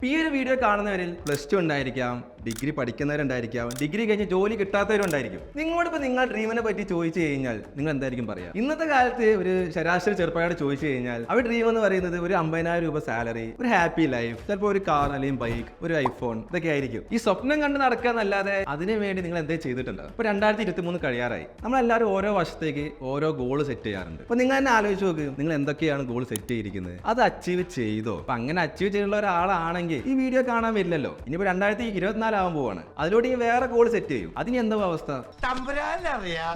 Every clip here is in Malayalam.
ഈ ഒരു വീഡിയോ കാണുന്നവരിൽ +2 ഉണ്ടായിരിക്കാം, ഡിഗ്രി പഠിക്കുന്നവരുണ്ടായിരിക്കാം, ഡിഗ്രി കഴിഞ്ഞ് ജോലി കിട്ടാത്തവരുണ്ടായിരിക്കും. നിങ്ങളോടിപ്പോൾ നിങ്ങൾ ഡ്രീമിനെ പറ്റി ചോദിച്ചു കഴിഞ്ഞാൽ നിങ്ങൾ എന്തായിരിക്കും പറയാം? ഇന്നത്തെ കാലത്ത് ഒരു ശരാശരി ചെറുപ്പക്കാരോട് ചോദിച്ചു കഴിഞ്ഞാൽ അവർ ഡ്രീം എന്ന് പറയുന്നത് ഒരു 50,000 രൂപ സാലറി, ഒരു ഹാപ്പി ലൈഫ്, ചിലപ്പോൾ ഒരു കാർ അല്ലെങ്കിൽ ബൈക്ക്, ഒരു ഐഫോൺ, ഇതൊക്കെ ആയിരിക്കും. ഈ സ്വപ്നം കണ്ട് നടക്കാന്നല്ലാതെ അതിനു വേണ്ടി നിങ്ങൾ എന്തെങ്കിലും ചെയ്തിട്ടുണ്ടോ? ഇപ്പോൾ 2023 കഴിയാറായി. നമ്മളെല്ലാവരും ഓരോ വർഷത്തേക്ക് ഓരോ ഗോൾ സെറ്റ് ചെയ്യാറുണ്ട്. അപ്പോൾ നിങ്ങൾ തന്നെ ആലോചിച്ച് നോക്ക്, നിങ്ങൾ എന്തൊക്കെയാണ് ഗോൾ സെറ്റ് ചെയ്തിരിക്കുന്നത്, അത് അച്ചീവ് ചെയ്തോ? അപ്പം അങ്ങനെ അച്ചീവ് ചെയ്തിട്ടുള്ള ഒരാളാണെങ്കിൽ ഈ വീഡിയോ കാണാൻ വരില്ലല്ലോ. ഇനിയിപ്പോൾ 2024 ആവാൻ പോവാണ്, അതിലൂടെ ഈ വേറെ ഗോൾ സെറ്റ് ചെയ്യും. അതിന് എന്താ അവസ്ഥ?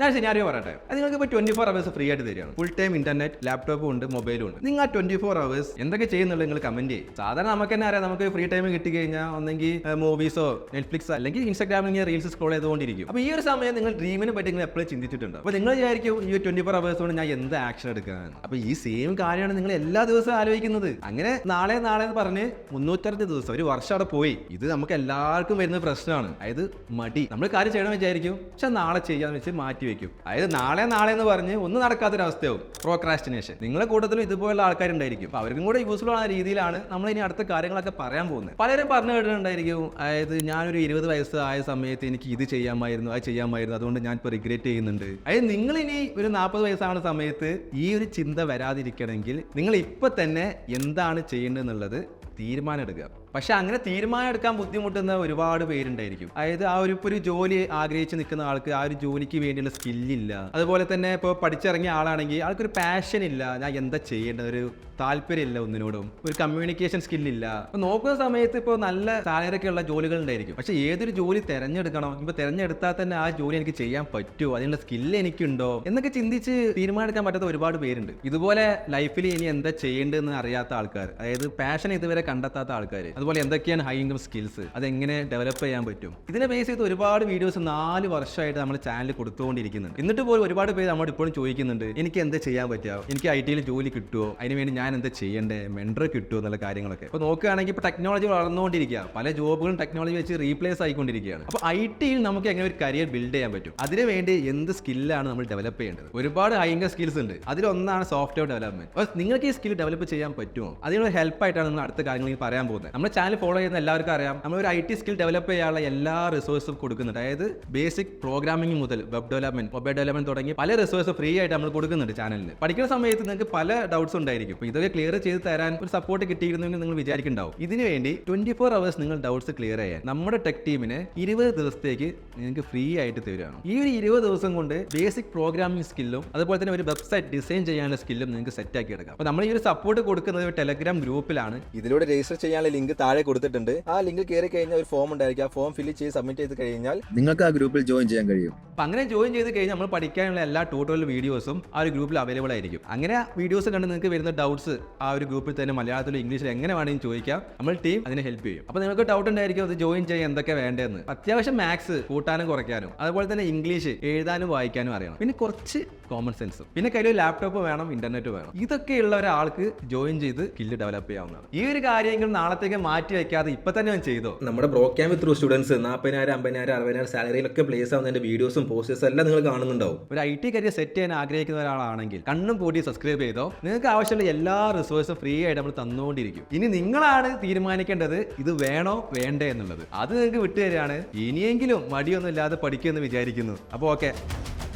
ഞാൻ സിനാരിയോ പറയട്ടെ. അത് നിങ്ങൾക്ക് ഇപ്പോൾ 24 hours ഫ്രീ ആയിട്ട് തരികയാണ്. ഫുൾ ടൈം ഇന്റർനെറ്റ്, ലാപ്ടോപ്പും ഉണ്ട്, മൊബൈലും ഉണ്ട്. നിങ്ങൾ 24 hours എന്തൊക്കെ ചെയ്യുന്നുള്ളത് നിങ്ങൾ കമന്റ് ചെയ്യും. സാധാരണ നമുക്ക് തന്നെ അറിയാം, നമുക്ക് ഫ്രീ ടൈം കിട്ടി കഴിഞ്ഞാൽ ഒന്നെങ്കിൽ മൂവീസോ നെറ്റ്ഫ്ലിക്സോ അല്ലെങ്കിൽ ഇൻസ്റ്റാഗ്രാമിൽ റീൽസ് സ്ക്രോൾ ചെയ്തുകൊണ്ടിരിക്കും. അപ്പോൾ ഈ ഒരു സമയം നിങ്ങൾ ഡ്രീമിനെ പറ്റി നിങ്ങൾ എപ്പോഴും ചിന്തിച്ചിട്ടുണ്ടോ? അപ്പോൾ നിങ്ങൾ വിചാരിക്കും ഈ 24 hours കൊണ്ട് ഞാൻ എന്ത് ആക്ഷൻ എടുക്കാൻ? അപ്പോൾ ഈ സെയിം കാര്യമാണ് നിങ്ങൾ എല്ലാ ദിവസവും ആലോചിക്കുന്നത്. അങ്ങനെ നാളെ എന്ന് പറഞ്ഞ് 360 ദിവസം, ഒരു വർഷം അവിടെ പോയി. ഇത് നമുക്ക് എല്ലാവർക്കും വരുന്ന പ്രശ്നമാണ്. അതായത് മടി. നമ്മൾ കാര്യം ചെയ്യണമെന്ന് വിചാരിക്കും, പക്ഷെ നാളെ ചെയ്യാന്ന് വെച്ച് മാറ്റി വെക്കും. അതായത് നാളെ എന്ന് പറഞ്ഞ് ഒന്നും നടക്കാത്തൊരവസ്ഥയാവും, പ്രോക്രാസ്റ്റിനേഷൻ. നിങ്ങളുടെ കൂട്ടത്തിലും ഇതുപോലുള്ള ആൾക്കാരുണ്ടായിരിക്കും. അപ്പോൾ അവർക്കും കൂടെ യൂസ്ഫുൾ ആയ രീതിയിലാണ് നമ്മൾ ഇനി അടുത്ത കാര്യങ്ങളൊക്കെ പറയാൻ പോകുന്നത്. പലരും പറഞ്ഞു കേട്ടിട്ടുണ്ടായിരിക്കും, അതായത് ഞാനൊരു 20 വയസ്സ് ആയ സമയത്ത് എനിക്ക് ഇത് ചെയ്യാമായിരുന്നു, അത് ചെയ്യാമായിരുന്നു, അതുകൊണ്ട് ഞാൻ ഇപ്പോൾ റിഗ്രറ്റ് ചെയ്യുന്നുണ്ട്. അതായത് നിങ്ങൾ ഇനി ഒരു 40 വയസ്സാവുന്ന സമയത്ത് ഈ ഒരു ചിന്ത വരാതിരിക്കണമെങ്കിൽ നിങ്ങൾ ഇപ്പൊ തന്നെ എന്താണ് ചെയ്യേണ്ടതെന്നുള്ളത് തീരുമാനം എടുക്കുക. പക്ഷെ അങ്ങനെ തീരുമാനം എടുക്കാൻ ബുദ്ധിമുട്ടുന്ന ഒരുപാട് പേരുണ്ടായിരിക്കും. അതായത് ആ ഒരു ജോലി ആഗ്രഹിച്ച് നിൽക്കുന്ന ആൾക്ക് ആ ഒരു ജോലിക്ക് വേണ്ടിയുള്ള സ്കില്ലില്ല. അതുപോലെ തന്നെ ഇപ്പോൾ പഠിച്ചിറങ്ങിയ ആളാണെങ്കിൽ ആൾക്കൊരു പാഷൻ ഇല്ല, ഞാൻ എന്താ ചെയ്യേണ്ടത്, ഒരു താല്പര്യമില്ല ഒന്നിനോടും, ഒരു കമ്മ്യൂണിക്കേഷൻ സ്കില്ലില്ല. അപ്പോൾ നോക്കുന്ന സമയത്ത് ഇപ്പോൾ നല്ല സാലറി ഒക്കെ ഉള്ള ജോലികൾ ഉണ്ടായിരിക്കും. പക്ഷെ ഏതൊരു ജോലി തിരഞ്ഞെടുക്കണം, ഇപ്പോൾ തിരഞ്ഞെടുത്താൽ തന്നെ ആ ജോലി എനിക്ക് ചെയ്യാൻ പറ്റുമോ, അതിനുള്ള സ്കില്ല് എനിക്കുണ്ടോ എന്നൊക്കെ ചിന്തിച്ച് തീരുമാനമെടുക്കാൻ പറ്റാത്ത ഒരുപാട് പേരുണ്ട്. ഇതുപോലെ ലൈഫിൽ ഇനി എന്താ ചെയ്യേണ്ടതെന്ന് അറിയാത്ത ആൾക്കാർ, അതായത് പാഷൻ ഇതുവരെ കണ്ടെത്താത്ത ആൾക്കാർ, അതുപോലെ എന്തൊക്കെയാണ് ഹൈ ഇൻകം സ്കിൽസ്, അതെങ്ങനെ ഡെവലപ്പ് ചെയ്യാൻ പറ്റും, ഇതിനെ ബേസ് ചെയ്ത് ഒരുപാട് വീഡിയോസ് 4 വർഷമായിട്ട് നമ്മുടെ ചാനൽ കൊടുത്തുകൊണ്ടിരിക്കുന്നുണ്ട്. എന്നിട്ട് പോലും ഒരുപാട് പേര് നമ്മോട് ഇപ്പോഴും ചോദിക്കുന്നുണ്ട്, എനിക്ക് എന്താ ചെയ്യാൻ പറ്റുക, എനിക്ക് IT-യിൽ ജോലി കിട്ടുമോ, അതിനുവേണ്ടി ഞാൻ എന്താ ചെയ്യേണ്ടേ, മെൻറ്റർ കിട്ടുമോ എന്നുള്ള കാര്യങ്ങളൊക്കെ. അപ്പോൾ നോക്കുകയാണെങ്കിൽ ഇപ്പോൾ ടെക്നോളജി വളർന്നുകൊണ്ടിരിക്കുക, പല ജോബുകളും ടെക്നോളജി വെച്ച് റീപ്ലേസ് ആയിക്കൊണ്ടിരിക്കുകയാണ്. അപ്പോൾ IT-യിൽ നമുക്ക് എങ്ങനെ ഒരു കരിയർ ബിൽഡ് ചെയ്യാൻ പറ്റും, അതിനുവേണ്ടി എന്ത് സ്കില്ലാണ് നമ്മൾ ഡെവലപ്പ് ചെയ്യേണ്ടത്? ഒരുപാട് ഹൈ ഇൻകം സ്കിൽസ് ഉണ്ട്. അതിലൊന്നാണ് സോഫ്റ്റ്വെയർ ഡെവലപ്മെന്റ്. അപ്പോൾ നിങ്ങൾക്ക് ഈ സ്കിൽ ഡെവലപ്പ് ചെയ്യാൻ പറ്റുമോ, അതിനുള്ള ഹെൽപ്പായിട്ടാണ് നമ്മൾ അടുത്ത കാര്യങ്ങൾ പറയാൻ പോകുന്നത്. നമ്മുടെ ചാനൽ ഫോളോ ചെയ്യുന്ന എല്ലാവർക്കും അറിയാം, നമ്മൾ ഒരു IT സ്കിൽ ഡെവലപ്പ് ചെയ്യാനുള്ള എല്ലാ റിസോഴ്സും കൊടുക്കുന്നുണ്ട്. അതായത് ബേസിക് പ്രോഗ്രാമിംഗ് മുതൽ വെബ് ഡെവലപ്മെന്റ്, മൊബൈൽ ഡെവലപ്മെന്റ് തുടങ്ങി പല റിസോഴ്സ് ഫ്രീ ആയിട്ട് നമ്മൾ കൊടുക്കുന്നുണ്ട് ചാനലിൽ. പഠിക്കുന്ന സമയത്ത് നിങ്ങൾക്ക് പല ഡൗട്ട്സ് ഉണ്ടായിരിക്കും. അപ്പോൾ ഇതൊക്കെ ക്ലിയർ ചെയ്ത് തരാൻ ഒരു സപ്പോർട്ട് കിട്ടിയിരുന്നെങ്കിൽ നിങ്ങൾ വിചാരിക്കുന്നുണ്ടാവും. ഇതിനു വേണ്ടി 24 hours നിങ്ങൾ ഡൗട്ട്സ് ക്ലിയർ ചെയ്യാൻ നമ്മുടെ ടെക് ടീമിനെ 20 ദിവസത്തേക്ക് നിങ്ങൾക്ക് ഫ്രീ ആയിട്ട് തരുവാണ്. ഈ ഒരു 20 ദിവസം കൊണ്ട് ബേസിക് പ്രോഗ്രാമിംഗ് സ്കില്ലും അതുപോലെ തന്നെ ഒരു വെബ്സൈറ്റ് ഡിസൈൻ ചെയ്യാനുള്ള സ്കില്ലും നിങ്ങൾക്ക് സെറ്റ് ആക്കി എടുക്കാം. അപ്പോൾ നമ്മൾ ഈ ഒരു സപ്പോർട്ട് കൊടുക്കുന്നത് ഒരു ടെലഗ്രാം ഗ്രൂപ്പിലാണ്. ഇതിലൂടെ രജിസ്റ്റർ ചെയ്യാനുള്ള ലിങ്ക് താഴെ കൊടുത്തിട്ടുണ്ട്. ആ ലിങ്ക് കയറി കഴിഞ്ഞാൽ ഒരു ഫോം ഉണ്ടായിരിക്കും. ആ ഫോം ഫില്ല് ചെയ്ത് സബ്മിറ്റ് ചെയ്ത് കഴിഞ്ഞാൽ നിങ്ങൾക്ക് ആ ഗ്രൂപ്പിൽ ജോയിൻ ചെയ്യാൻ കഴിയും. അപ്പം അങ്ങനെ ജോയിൻ ചെയ്ത് കഴിഞ്ഞാൽ നമ്മൾ പഠിക്കാനുള്ള എല്ലാ ട്യൂട്ടോറിയൽ വീഡിയോസും ആ ഒരു ഗ്രൂപ്പിൽ അവൈലബിൾ ആയിരിക്കും. അങ്ങനെ വീഡിയോസ് കണ്ട് നിങ്ങൾക്ക് വരുന്ന ഡൗട്ട്സ് ആ ഒരു ഗ്രൂപ്പിൽ തന്നെ മലയാളത്തിലും ഇംഗ്ലീഷിലും എങ്ങനെ വേണമെങ്കിൽ ചോദിക്കാം. നമ്മൾ ടീം അതിനെ ഹെൽപ്പ് ചെയ്യും. അപ്പോൾ നിങ്ങൾക്ക് ഡൗട്ട് ഉണ്ടായിരിക്കും അത് ജോയിൻ ചെയ്യാൻ എന്തൊക്കെ വേണ്ടതെന്ന്. അത്യാവശ്യം മാത്സ് കൂട്ടാനും കുറയ്ക്കാനും അതുപോലെ തന്നെ ഇംഗ്ലീഷ് എഴുതാനും വായിക്കാനും അറിയണം. പിന്നെ കുറച്ച് കോമൺ സെൻസും, പിന്നെ കയ്യിൽ ലാപ്ടോപ്പ് വേണം, ഇന്റർനെറ്റ് വേണം. ഇതൊക്കെയുള്ള ഒരാൾക്ക് ജോയിൻ ചെയ്ത് സ്കില്ല് ഡെവലപ്പ് ചെയ്യാവുന്നതാണ്. ഈ ഒരു കാര്യങ്ങൾ നാളത്തേക്ക് മാറ്റി വെക്കാതെ ഇപ്പൊ തന്നെ ചെയ്തോ. നമ്മുടെ ബ്രോ ക്യാമ്പ് ത്രൂ സ്റ്റുഡൻസ് 40,000, 50,000, 60,000 സാലറിയിലൊക്കെ പ്ലേസ് ആവുന്നതിന്റെ വീഡിയോസും പോസ്റ്റേഴ്സും എല്ലാം നിങ്ങൾ കാണുന്നുണ്ടാവും. ഒരു IT കരിയർ സെറ്റ് ചെയ്യാൻ ആഗ്രഹിക്കുന്ന ഒരാളാണെങ്കിൽ കണ്ണും പൂട്ടി സബ്സ്ക്രൈബ് ചെയ്തോ. നിങ്ങൾക്ക് ആവശ്യമുള്ള എല്ലാ റിസോഴ്സും ഫ്രീ ആയിട്ട് നമ്മൾ തന്നുകൊണ്ടിരിക്കും. ഇനി നിങ്ങളാണ് തീരുമാനിക്കേണ്ടത് ഇത് വേണോ വേണ്ടേ എന്നുള്ളത്. അത് നിങ്ങൾക്ക് വിട്ടുതരികയാണ്. ഇനിയെങ്കിലും മടിയൊന്നും ഇല്ലാതെ പഠിക്കുമെന്ന് വിചാരിക്കുന്നു. അപ്പോൾ ഓക്കെ,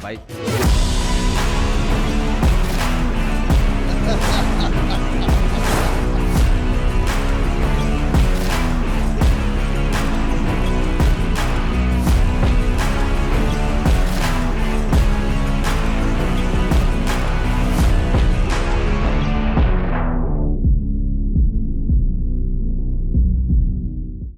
ബൈ.